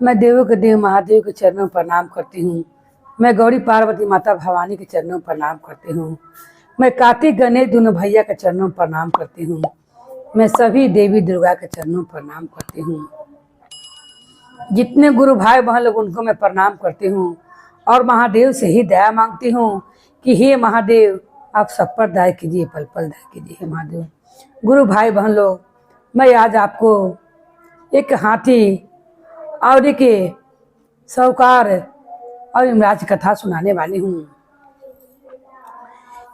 मैं देवों के देव महादेव के चरणों में प्रणाम करती हूँ। मैं गौरी पार्वती माता भवानी के चरणों में प्रणाम करती हूँ। मैं कार्तिक गणेश दोनों भैया के चरणों में प्रणाम करती हूँ। मैं सभी देवी दुर्गा के चरणों में प्रणाम करती हूँ। जितने गुरु भाई बहन लोग उनको मैं प्रणाम करती हूँ और महादेव से ही दया मांगती हूँ कि हे महादेव आप सब पर दया कीजिए, पल पल दया कीजिए। हे महादेव गुरु भाई बहन लोग, मैं आज आपको एक हाथी और एक साहूकार और यमराज की कथा सुनाने वाली हूँ।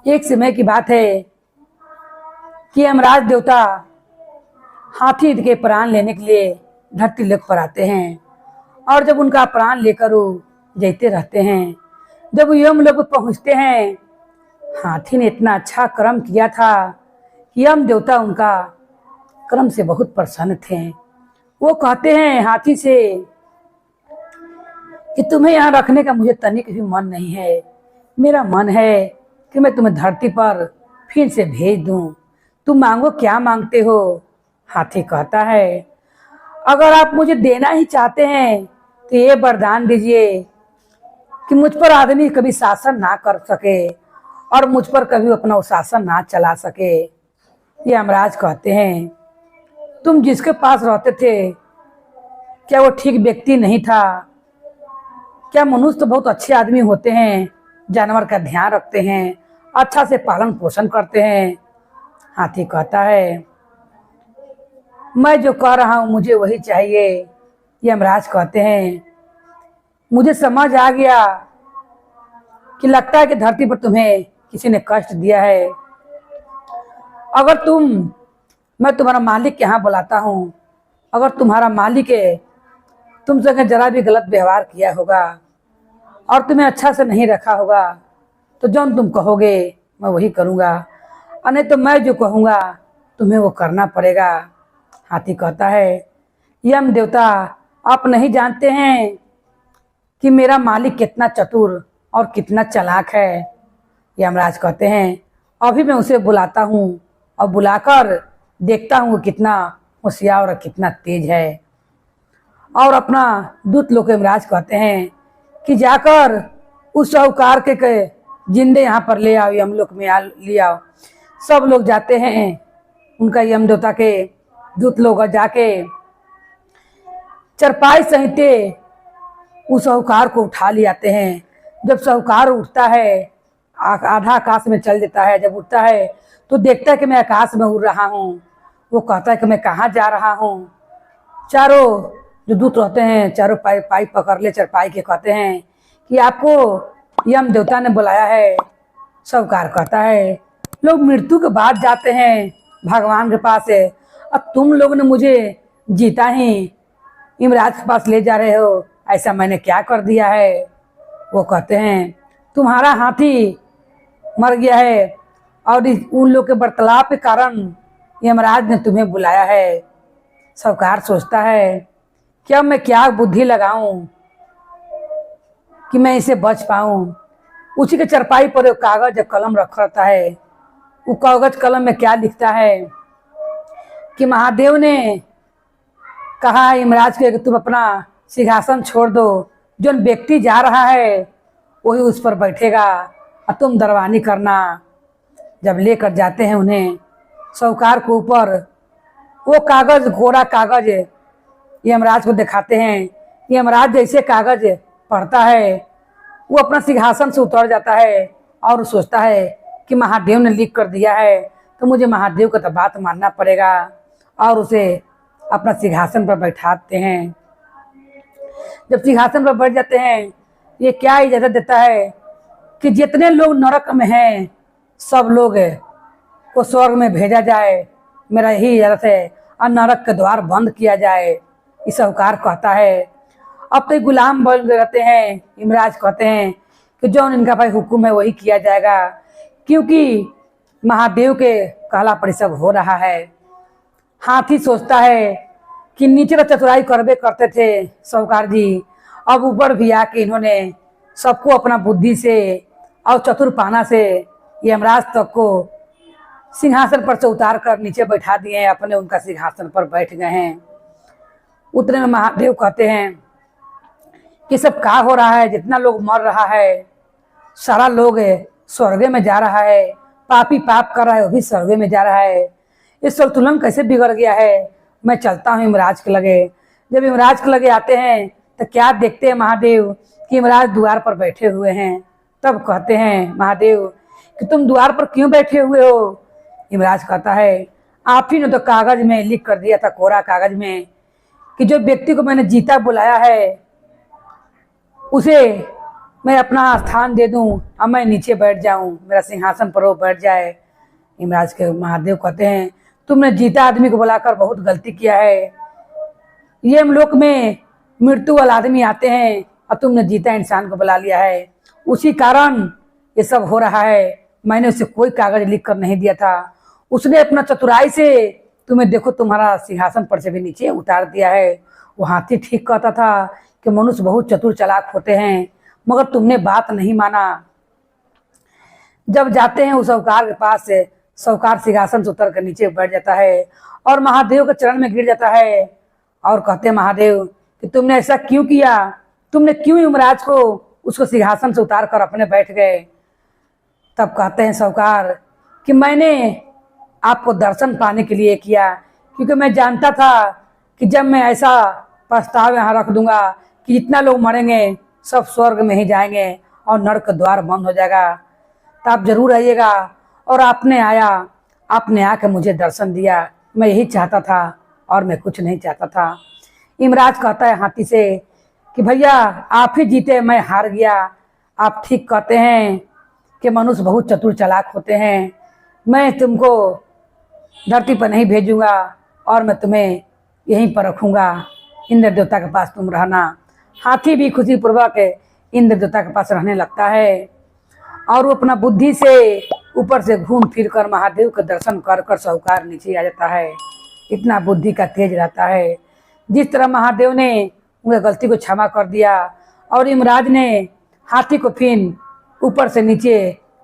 एक समय की बात है कि यमराज देवता हाथी के प्राण लेने के लिए धरती लोक पर आते हैं और जब उनका प्राण लेकर वो जाते रहते हैं, जब वो यम लोक पहुँचते हैं, हाथी ने इतना अच्छा कर्म किया था कि यम देवता उनका कर्म से बहुत प्रसन्न थे। वो कहते हैं हाथी से कि तुम्हें यहाँ रखने का मुझे तनिक भी मन नहीं है। मेरा मन है कि मैं तुम्हें धरती पर फिर से भेज दूं। तुम मांगो, क्या मांगते हो? हाथी कहता है अगर आप मुझे देना ही चाहते हैं तो ये वरदान दीजिए कि मुझ पर आदमी कभी शासन ना कर सके और मुझ पर कभी अपना शासन ना चला सके। ये यमराज कहते हैं तुम जिसके पास रहते थे क्या वो ठीक व्यक्ति नहीं था? क्या मनुष्य तो बहुत अच्छे आदमी होते हैं, जानवर का ध्यान रखते हैं, अच्छा से पालन पोषण करते हैं। हाथी कहता है मैं जो कह रहा हूँ मुझे वही चाहिए। यमराज कहते हैं मुझे समझ आ गया कि लगता है कि धरती पर तुम्हें किसी ने कष्ट दिया है। अगर मैं तुम्हारा मालिक यहाँ बुलाता हूँ, अगर तुम्हारा मालिक है तुमसे जरा भी गलत व्यवहार किया होगा और तुम्हें अच्छा से नहीं रखा होगा तो जो तुम कहोगे मैं वही करूँगा, और नहीं तो मैं जो कहूँगा तुम्हें वो करना पड़ेगा। हाथी कहता है यम देवता आप नहीं जानते हैं कि मेरा मालिक कितना चतुर और कितना चालाक है। यमराज कहते हैं अभी मैं उसे बुलाता हूँ और बुलाकर देखता हूँ कितना होशियार और कितना तेज है। और अपना दूत लोग यमराज कहते हैं कि जाकर उस साहूकार के जिंदे यहाँ पर ले आओ, यमलोक में ले आओ। सब लोग जाते हैं, उनका यम देवता के दूत लोग जाके चरपाई सहिते उस साहूकार को उठा ले आते हैं। जब साहूकार उठता है, आधा आकाश में चल देता है, जब उठता है तो देखता है कि मैं आकाश में उड़ रहा हूँ। वो कहता है कि मैं कहाँ जा रहा हूँ। चारों जो दूत रहते हैं चारों पाई पकड़ ले चरपाई के, कहते हैं कि आपको यम देवता ने बुलाया है। साहूकार कहता है लोग मृत्यु के बाद जाते हैं भगवान के पास है, अब तुम लोग ने मुझे जीता ही यमराज के पास ले जा रहे हो, ऐसा मैंने क्या कर दिया है? वो कहते हैं तुम्हारा हाथी मर गया है और उन लोग के वार्तालाप के कारण यमराज ने तुम्हें बुलाया है। साहूकार सोचता है कि अब मैं क्या बुद्धि लगाऊं कि मैं इसे बच पाऊं। उसी के चरपाई पर एक कागज कलम रखा रहता है। वो कागज कलम में क्या लिखता है कि महादेव ने कहा यमराज के कि तुम अपना सिंहासन छोड़ दो, जो व्यक्ति जा रहा है वही उस पर बैठेगा और तुम दरवानी करना। जब लेकर जाते हैं उन्हें साहूकार के ऊपर, वो कागज कोरा कागज यमराज को दिखाते हैं। यमराज जैसे कागज पढ़ता है वो अपना सिंहासन से उतर जाता है और सोचता है कि महादेव ने लिख कर दिया है तो मुझे महादेव का तो बात मानना पड़ेगा, और उसे अपना सिंहासन पर बैठाते हैं। जब सिंहासन पर बैठ जाते हैं, ये क्या इजाजत देता है कि जितने लोग नरक में हैं सब लोग को स्वर्ग में भेजा जाए, मेरा यही इजाजत है, और नरक के द्वार बंद किया जाए। इस साहूकार कहता है अब तो गुलाम बन रहते हैं। यमराज कहते हैं कि जो इनका भाई हुक्म है वही किया जाएगा, क्योंकि महादेव के कहला पर सब हो रहा है। हाथी सोचता है कि नीचे तो चतुराई करबे करते थे साहूकार जी, अब ऊपर भी आके इन्होंने सबको अपना बुद्धि से और चतुरपाना से यमराज तक को सिंहासन पर से उतार कर नीचे बैठा दिए हैं, अपने उनका सिंहासन पर बैठ गए हैं। उतने में महादेव कहते हैं ये सब क्या हो रहा है, जितना लोग मर रहा है, सारा लोग स्वर्ग में जा रहा है, पापी पाप कर रहा है वो भी स्वर्ग में जा रहा है, ये संतुलन कैसे बिगड़ गया है। मैं चलता हूँ यमराज के लगे। जब यमराज के लगे आते हैं तो क्या देखते हैं महादेव कि यमराज द्वार पर बैठे हुए हैं। तब कहते हैं महादेव कि तुम द्वार पर क्यों बैठे हुए हो। यमराज कहता है आप ही ने तो कागज में लिख कर दिया था, कोरा कागज में, कि जो व्यक्ति को मैंने जीता बुलाया है उसे मैं अपना स्थान दे दूं और मैं नीचे बैठ जाऊं, मेरा सिंहासन पर वो बैठ जाए। यमराज के महादेव कहते हैं तुमने जीता आदमी को बुलाकर बहुत गलती किया है। ये लोक में मृत्यु वाला आदमी आते हैं और तुमने जीता इंसान को बुला लिया है, उसी कारण ये सब हो रहा है। मैंने उसे कोई कागज लिख कर नहीं दिया था, उसने अपना चतुराई से तुम्हें देखो तुम्हारा सिंहासन पर से भी नीचे उतार दिया है। वो हाथी ठीक कहता था कि मनुष्य बहुत चतुर चालाक होते हैं, मगर तुमने बात नहीं माना। जब जाते हैं उस साहूकार के पास से, साहूकार सिंहासन से उतर कर नीचे बैठ जाता है और महादेव के चरण में गिर जाता है और कहते हैं महादेव कि तुमने ऐसा क्यों किया, तुमने क्यों यमराज को उसको सिंहासन से उतार कर अपने बैठ गए। तब कहते हैं साहूकार कि मैंने आपको दर्शन पाने के लिए किया, क्योंकि मैं जानता था कि जब मैं ऐसा प्रस्ताव यहाँ रख दूंगा कि जितना लोग मरेंगे सब स्वर्ग में ही जाएंगे और नरक द्वार बंद हो जाएगा, तो आप जरूर आइएगा। और आपने आया, आपने आकर मुझे दर्शन दिया, मैं यही चाहता था और मैं कुछ नहीं चाहता था। यमराज कहता है हाथी से कि भैया आप ही जीते, मैं हार गया। आप ठीक कहते हैं कि मनुष्य बहुत चतुर चालाक होते हैं, मैं तुमको धरती पर नहीं भेजूंगा और मैं तुम्हें यहीं पर रखूंगा, इंद्र देवता के पास तुम रहना। हाथी भी खुशी पूर्वक इंद्र देवता के पास रहने लगता है और वो अपना बुद्धि से ऊपर से घूम फिर कर महादेव के दर्शन कर कर साहूकार नीचे आ जाता है। इतना बुद्धि का तेज रहता है। जिस तरह महादेव ने उनकी गलती को क्षमा कर दिया और यमराज ने हाथी को फिर ऊपर से नीचे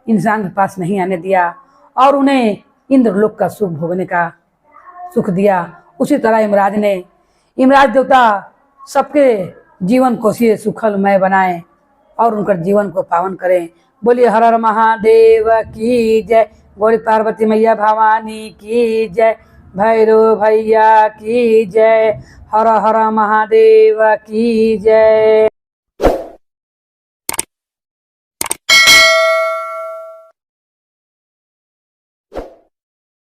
इंसान के पास नहीं आने दिया और उन्हें इंद्रलोक का सुख भोगने का सुख दिया, उसी तरह यमराज देवता सबके जीवन को सुखमय बनाए और उनका जीवन को पावन करें। बोलिए हर हर महादेव की जय, बोली पार्वती मैया भवानी की जय, भैरव भैया की जय, हर हर महादेव की जय।